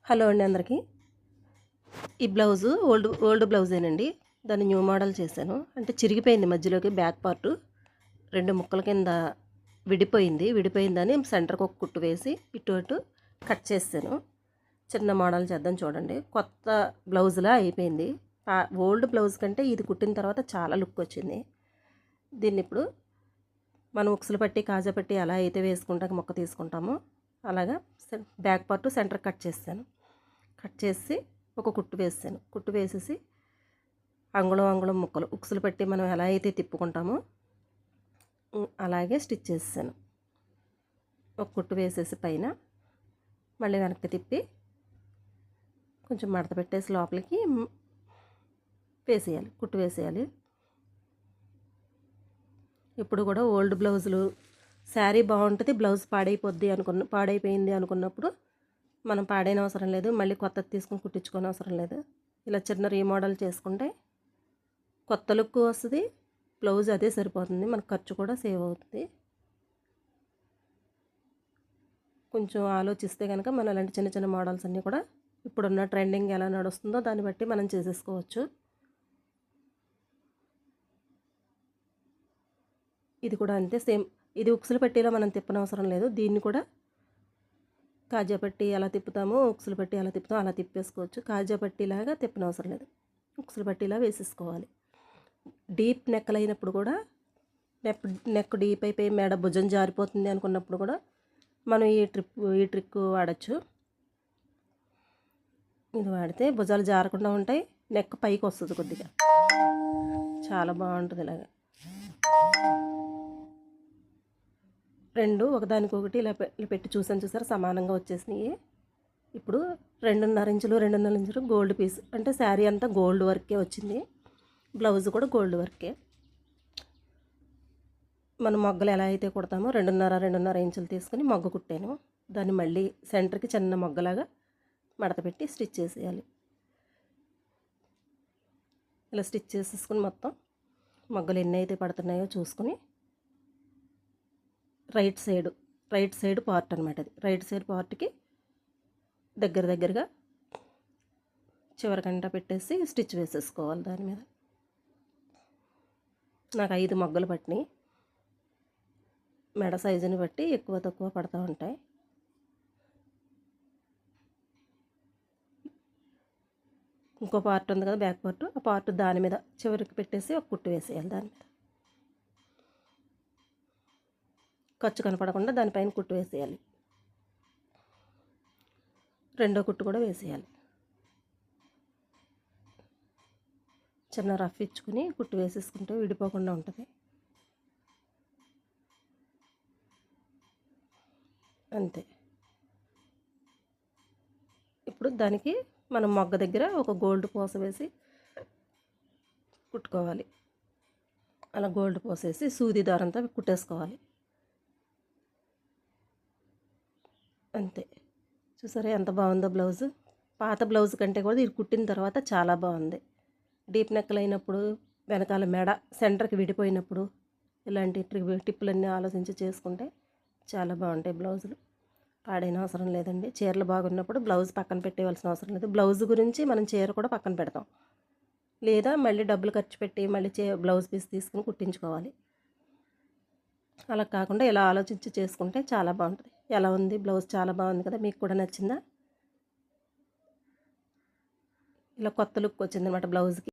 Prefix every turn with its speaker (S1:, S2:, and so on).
S1: Hello అండి అందరికీ. ఈ బ్లౌజు ఓల్డ్ బ్లౌజేనండి. దాన్ని న్యూ మోడల్ చేశాను. అంటే చిరిగిపోయింది మధ్యలోకి బ్యాక్ పార్టు 2 ముక్కల కింద విడిపోయిందని సెంటర్కి ఒక కుట్టు వేసి ఇటు అటు కట్ చేశాను. చిన్న మోడల్ చేద్దాం చూడండి. కొత్త బ్లౌజ్లా అయిపోయింది. ఓల్డ్ బ్లౌజ్ కంటే ఇది కుట్టిన తర్వాత చాలా లుక్ వచ్చింది. దీన్ని ఇప్పుడు మనం ఉక్సులు పట్టి కాజా పట్టి ఎలా అయితే వేసుకుంటాక మొక్క తీసుకుంటామో అలాగా బ్యాక్ పార్ట్ సెంటర్ కట్ చేసి ఒక కుట్టు వేసాను. కుట్టు వేసేసి అంగుళం ముక్కలు ఉక్సులు పట్టి మనం ఎలా అయితే తిప్పుకుంటామో అలాగే స్టిచ్ చేసాను. ఒక కుట్టు వేసేసి పైన మళ్ళీ వెనక్కి తిప్పి కొంచెం మడత పెట్టేసి లోపలికి వేసేయాలి, కుట్టు వేసేయాలి. ఇప్పుడు కూడా ఓల్డ్ బ్లౌజులు శారీ బాగుంటుంది, బ్లౌజ్ పాడైపోయింది అనుకున్నప్పుడు మనం పాడైన అవసరం లేదు, మళ్ళీ కొత్తది తీసుకుని కుట్టించుకోని అవసరం లేదు. ఇలా చిన్న రీమోడల్ చేసుకుంటే కొత్త లుక్ వస్తుంది, బ్లౌజ్ అదే సరిపోతుంది, మనకు ఖర్చు కూడా సేవ్ అవుతుంది. కొంచెం ఆలోచిస్తే కనుక మనం అలాంటి చిన్న చిన్న మోడల్స్ అన్నీ కూడా ఇప్పుడున్న ట్రెండింగ్ ఎలా నడుస్తుందో దాన్ని బట్టి మనం చేసేసుకోవచ్చు. ఇది కూడా అంతే సేమ్. ఇది ఉక్సులు పట్టీలో మనం తిప్పనవసరం లేదు. దీన్ని కూడా కాజా పట్టి ఎలా తిప్పుతామో ఉక్సులు పట్టి ఎలా తిప్పుతామో అలా తిప్పేసుకోవచ్చు. కాజా పట్టీలాగా తిప్పనవసరం లేదు, ఉక్సులు పట్టీలా వేసేసుకోవాలి. డీప్ నెక్కలు అయినప్పుడు కూడా నెక్ డీప్ అయిపోయి మెడ భుజం జారిపోతుంది అనుకున్నప్పుడు కూడా మనం ఈ ట్రిక్ వాడచ్చు. ఇది వాడితే భుజాలు జారకుండా ఉంటాయి, నెక్ పైకి వస్తుంది కొద్దిగా, చాలా బాగుంటుంది. ఇలాగా రెండు ఒకదానికొకటి ఇలా పెట్టి చూసారు సమానంగా వచ్చేసినాయి. ఇప్పుడు 2.5 ఇంచులు గోల్డ్ పీస్, అంటే శారీ అంతా గోల్డ్ వర్కే వచ్చింది, బ్లౌజ్ కూడా గోల్డ్ వర్కే. మనం మొగ్గలు ఎలా అయితే కుడతామో 2.5 ఇంచులు తీసుకుని మొగ్గ కుట్టాను. దాన్ని మళ్ళీ సెంటర్కి చిన్న మొగ్గలాగా మడత పెట్టి స్టిచ్ చేసేయాలి. ఇలా స్టిచ్ చేసేసుకుని మొత్తం మొగ్గలు ఎన్ని అయితే పడుతున్నాయో చూసుకుని రైట్ సైడ్ పార్ట్ అనమాట. అది రైట్ సైడ్ పార్ట్కి దగ్గరగా చివరికంట పెట్టేసి స్టిచ్ వేసేసుకోవాలి. దాని మీద నాకు 5 మొగ్గలు పట్టినాయి. మెడ సైజుని బట్టి ఎక్కువ తక్కువ పడుతూ ఉంటాయి. ఇంకో పార్ట్ ఉంది కదా బ్యాక్ పార్ట్, ఆ పార్ట్ దాని మీద చివరికి పెట్టేసి ఒక కుట్టు వేసేయాలి. దాని మీద ఖర్చు కనపడకుండా దానిపైన కుట్టు వేసేయాలి. రెండో కుట్టు కూడా వేసేయాలి. చిన్న రఫ్ ఇచ్చుకుని కుట్టు వేసేసుకుంటే విడిపోకుండా ఉంటుంది. అంతే. ఇప్పుడు దానికి మనం మొగ్గ దగ్గర ఒక గోల్డ్ పూస వేసి కుట్టుకోవాలి. అలా గోల్డ్ పూసేసి సూది దారంతో కుట్టేసుకోవాలి. అంతే. చూసారా ఎంత బాగుందో బ్లౌజు. పాత బ్లౌజ్ కంటే కూడా ఇది కుట్టిన తర్వాత చాలా బాగుంది. డీప్ నెక్కలు అయినప్పుడు వెనకాల మెడ సెంటర్కి విడిపోయినప్పుడు ఇలాంటి టిప్పులన్నీ ఆలోచించి చేసుకుంటే చాలా బాగుంటాయి బ్లౌజులు. పాడైన అవసరం లేదండి. చీరలు బాగున్నప్పుడు బ్లౌజ్ పక్కన పెట్టేవలసిన అవసరం లేదు. బ్లౌజ్ గురించి మనం చీర కూడా పక్కన పెడతాం, లేదా మళ్ళీ డబ్బులు ఖర్చు పెట్టి మళ్ళీ బ్లౌజ్ పీస్ తీసుకుని కుట్టించుకోవాలి. అలా కాకుండా ఇలా ఆలోచించి చేసుకుంటే చాలా బాగుంటుంది. ఎలా ఉంది బ్లౌజ్? చాలా బాగుంది కదా, మీకు కూడా నచ్చిందా? ఇలా కొత్త లుక్ వచ్చిందనమాట బ్లౌజ్కి.